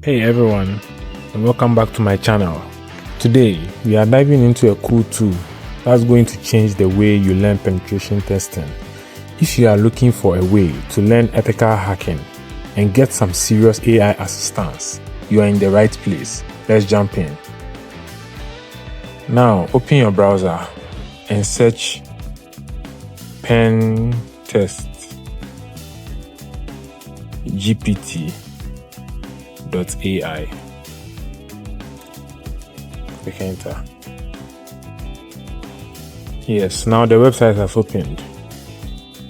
Hey everyone, and welcome back to my channel. Today we are diving into a cool tool that's going to change the way you learn penetration testing. If you are looking for a way to learn ethical hacking and get some serious AI assistance, you are in the right place. Let's jump in. Now open your browser and search PentestGPT.ai. Click enter. Yes, now the website has opened.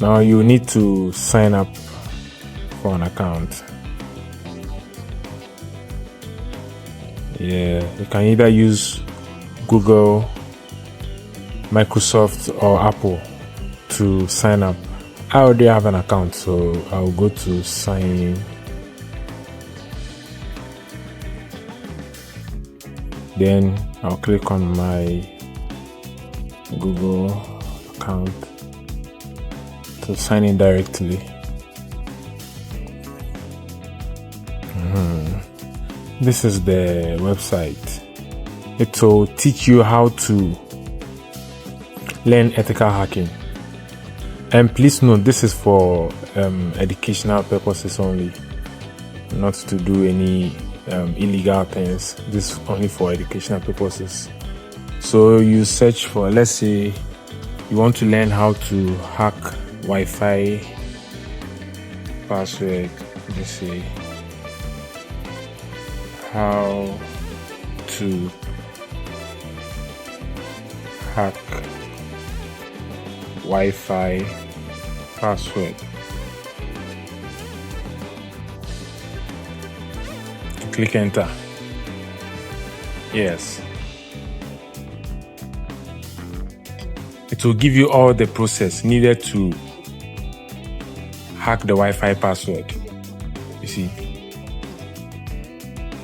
Now you need to sign up for an account. You can either use Google, Microsoft, or Apple to sign up. I already have an account, so I'll go to sign in. Then I'll click on my Google account to sign in directly. This is the website. It will teach you how to learn ethical hacking. And please note, this is for educational purposes only, not to do any illegal things. This is only for educational purposes. So you search for, let's say you want to learn how to hack Wi-Fi password. Let's say how to hack Wi-Fi password. Click enter. Yes. It will give you all the process needed to hack the Wi-Fi password. You see,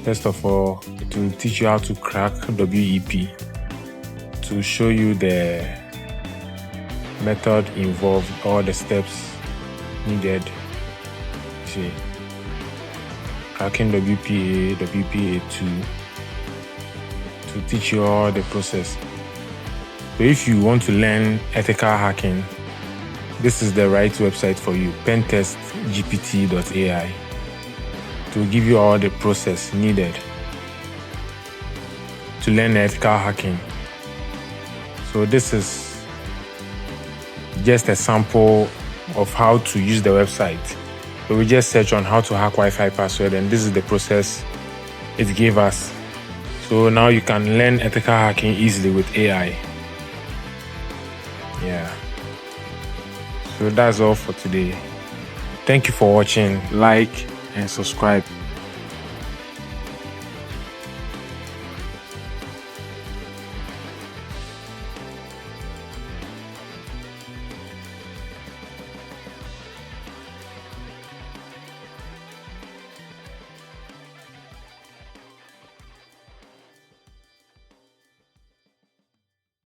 first of all, it will teach you how to crack WEP, to show you the method involved, all the steps needed. See, cracking WPA, WPA2, to teach you all the process. So if you want to learn ethical hacking, this is the right website for you, PentestGPT.ai, to give you all the process needed to learn ethical hacking. So this is just a sample of how to use the website. So we just search on how to hack Wi-Fi password, and this is the process it gave us. So now you can learn ethical hacking easily with AI. So that's all for today. Thank you for watching. Like and subscribe.